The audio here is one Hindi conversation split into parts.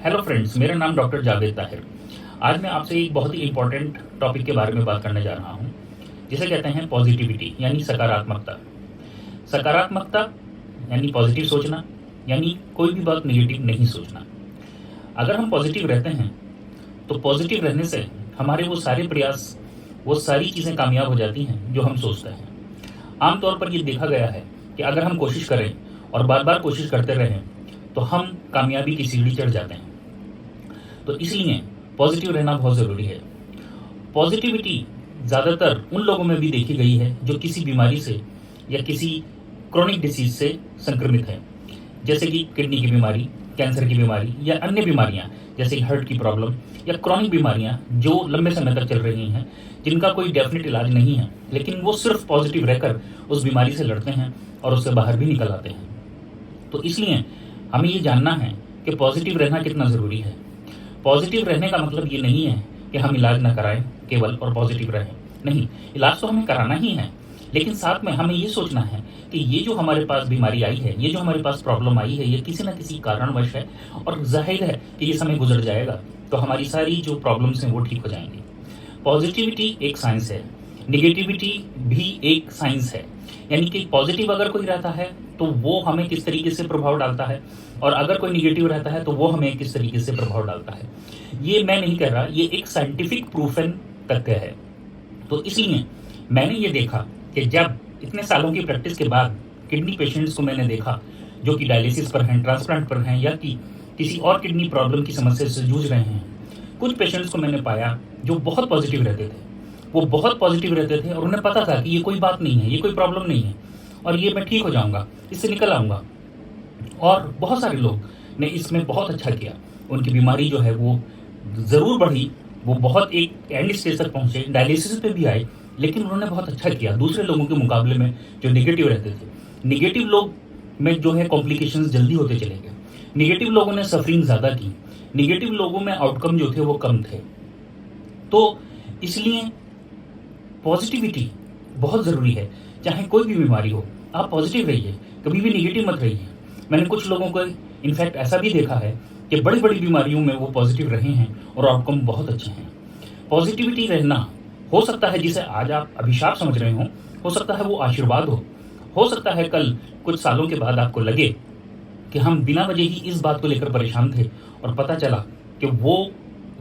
हेलो फ्रेंड्स, मेरा नाम डॉक्टर जावेद ताहिर। आज मैं आपसे एक बहुत ही इम्पोर्टेंट टॉपिक के बारे में बात करने जा रहा हूँ, जिसे कहते हैं पॉजिटिविटी यानी सकारात्मकता। सकारात्मकता यानी पॉजिटिव सोचना, यानी कोई भी बात नेगेटिव नहीं सोचना। अगर हम पॉजिटिव रहते हैं तो पॉजिटिव रहने से हमारे वो सारे प्रयास, वो सारी चीज़ें कामयाब हो जाती हैं जो हम सोचते हैं। आमतौर पर ये देखा गया है कि अगर हम कोशिश करें और बार बार कोशिश करते रहें तो हम कामयाबी की सीढ़ी चढ़ जाते हैं। तो इसलिए पॉजिटिव रहना बहुत ज़रूरी है। पॉजिटिविटी ज़्यादातर उन लोगों में भी देखी गई है जो किसी बीमारी से या किसी क्रोनिक डिसीज से संक्रमित है, जैसे कि किडनी की बीमारी, कैंसर की बीमारी या अन्य बीमारियां जैसे हार्ट की प्रॉब्लम या क्रॉनिक बीमारियां जो लंबे समय तक चल रही हैं, जिनका कोई डेफिनेट इलाज नहीं है, लेकिन वो सिर्फ पॉजिटिव रहकर उस बीमारी से लड़ते हैं और उससे बाहर भी निकल आते हैं। तो इसलिए हमें ये जानना है कि पॉजिटिव रहना कितना ज़रूरी है। पॉजिटिव रहने का मतलब ये नहीं है कि हम इलाज ना कराएं केवल और पॉजिटिव रहें। नहीं, इलाज तो हमें कराना ही है, लेकिन साथ में हमें ये सोचना है कि ये जो हमारे पास बीमारी आई है, ये जो हमारे पास प्रॉब्लम आई है, ये किसी न किसी कारणवश है और जाहिर है कि ये समय गुजर जाएगा तो हमारी सारी जो प्रॉब्लम्स हैं वो ठीक हो जाएंगी। पॉजिटिविटी एक साइंस है, निगेटिविटी भी एक साइंस है। यानी कि पॉजिटिव अगर कोई रहता है तो वो हमें किस तरीके से प्रभाव डालता है, और अगर कोई निगेटिव रहता है तो वो हमें किस तरीके से प्रभाव डालता है। ये मैं नहीं कह रहा, ये एक साइंटिफिक प्रूफन तथ्य है। तो इसलिए मैंने ये देखा कि जब इतने सालों की प्रैक्टिस के बाद किडनी पेशेंट्स को मैंने देखा जो कि डायलिसिस पर हैं, ट्रांसप्लांट पर हैं, या कि किसी और किडनी प्रॉब्लम की समस्या से जूझ रहे हैं, कुछ पेशेंट्स को मैंने पाया जो बहुत पॉजिटिव रहते थे। वो बहुत पॉजिटिव रहते थे और उन्हें पता था कि ये कोई बात नहीं है, ये कोई प्रॉब्लम नहीं है और ये मैं ठीक हो जाऊंगा, इससे निकल आऊंगा। और बहुत सारे लोग ने इसमें बहुत अच्छा किया। उनकी बीमारी जो है वो ज़रूर बढ़ी, वो बहुत एक एंड स्टेज तक पहुंचे, डायलिसिस पे भी आए, लेकिन उन्होंने बहुत अच्छा किया दूसरे लोगों के मुकाबले में जो निगेटिव रहते थे। निगेटिव लोग में जो है कॉम्प्लिकेशंस जल्दी होते चले गए, निगेटिव लोगों ने सफरिंग ज़्यादा की, निगेटिव लोगों में आउटकम जो थे वो कम थे। तो इसलिए पॉजिटिविटी बहुत ज़रूरी है। चाहे कोई भी बीमारी हो, आप पॉजिटिव रहिए, कभी भी निगेटिव मत रहिए। मैंने कुछ लोगों को इनफैक्ट ऐसा भी देखा है कि बड़ी बड़ी बीमारियों में वो पॉजिटिव रहे हैं और आउटकम बहुत अच्छे हैं। पॉजिटिविटी रहना, हो सकता है जिसे आज आप अभिशाप समझ रहे हो सकता है वो आशीर्वाद हो सकता है कल कुछ सालों के बाद आपको लगे कि हम बिना वजह ही इस बात को लेकर परेशान थे और पता चला कि वो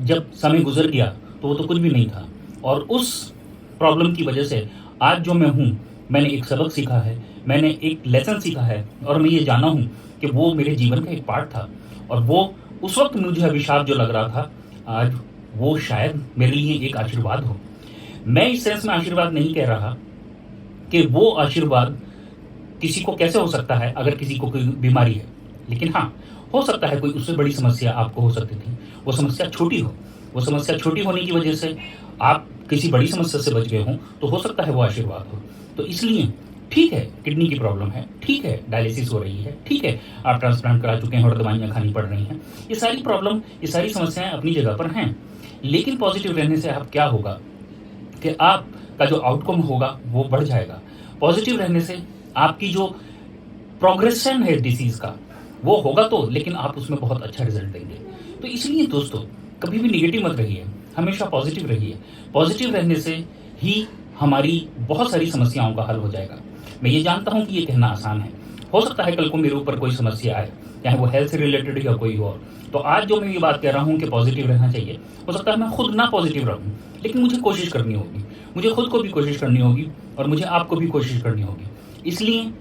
जब समय गुजर गया तो वो तो कुछ भी नहीं था, और उस प्रॉब्लम की वजह से आज जो मैं हूँ, मैंने एक सबक सीखा है, मैंने एक लेसन सीखा है, और मैं ये जाना हूँ कि वो मेरे जीवन का एक पार्ट था, और वो उस वक्त मुझे अभिशाप जो लग रहा था, आज वो शायद मेरे लिए एक आशीर्वाद हो। मैं इस सेंस में आशीर्वाद नहीं कह रहा कि वो आशीर्वाद किसी को कैसे हो सकता है अगर किसी को कोई बीमारी है, लेकिन हाँ, हो सकता है कोई उससे बड़ी समस्या आपको हो सकती थी, वो समस्या छोटी हो, वो समस्या छोटी होने की वजह से आप किसी बड़ी समस्या से बच गए हों, तो हो सकता है वो आशीर्वाद हो। तो इसलिए ठीक है, किडनी की प्रॉब्लम है, ठीक है, डायलिसिस हो रही है, ठीक है, आप ट्रांसप्लांट करा चुके हैं और दवाइयाँ खानी पड़ रही हैं, ये सारी प्रॉब्लम, ये सारी समस्याएं अपनी जगह पर हैं। लेकिन पॉजिटिव रहने से आप क्या होगा कि आपका जो आउटकम होगा वो बढ़ जाएगा। पॉजिटिव रहने से आपकी जो प्रोग्रेशन है डिसीज का वो होगा तो, लेकिन आप उसमें बहुत अच्छा रिजल्ट देंगे। तो इसलिए दोस्तों, कभी भी निगेटिव मत रहिए, हमेशा पॉजिटिव रहिए। पॉजिटिव रहने से ही हमारी बहुत सारी समस्याओं का हल हो जाएगा। मैं ये जानता हूँ कि ये कहना आसान है, हो सकता है कल को मेरे ऊपर कोई समस्या आए, चाहे वो हेल्थ से रिलेटेड या कोई और, तो आज जो मैं ये बात कह रहा हूँ कि पॉजिटिव रहना चाहिए, हो सकता है मैं खुद ना पॉजिटिव रहूँ, लेकिन मुझे कोशिश करनी होगी, मुझे खुद को भी कोशिश करनी होगी और मुझे आपको भी कोशिश करनी होगी। इसलिए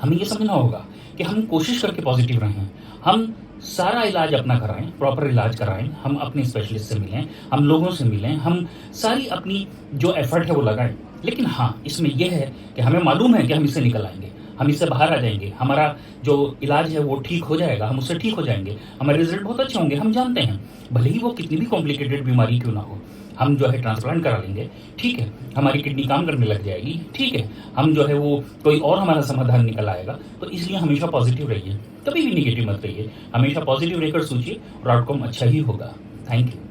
हमें ये समझना होगा कि हम कोशिश करके पॉजिटिव रहें, हम सारा इलाज अपना कराएं, प्रॉपर इलाज कराएं, हम अपने स्पेशलिस्ट से मिलें, हम लोगों से मिलें, हम सारी अपनी जो एफर्ट है वो लगाएं। लेकिन हाँ, इसमें यह है कि हमें मालूम है कि हम इससे निकल आएंगे, हम इससे बाहर आ जाएंगे, हमारा जो इलाज है वो ठीक हो जाएगा, हम उससे ठीक हो जाएंगे, हमारे रिजल्ट बहुत अच्छे होंगे, हम जानते हैं। भले ही वो कितनी भी कॉम्प्लिकेटेड बीमारी क्यों ना हो, हम जो है ट्रांसप्लांट करा लेंगे, ठीक है, हमारी किडनी काम करने लग जाएगी, ठीक है, हम जो है वो कोई और हमारा समाधान निकल आएगा। तो इसलिए हमेशा पॉजिटिव रहिए, कभी भी निगेटिव मत रहिए, हमेशा पॉजिटिव रहकर सोचिए और आउटकम अच्छा ही होगा। Thank you.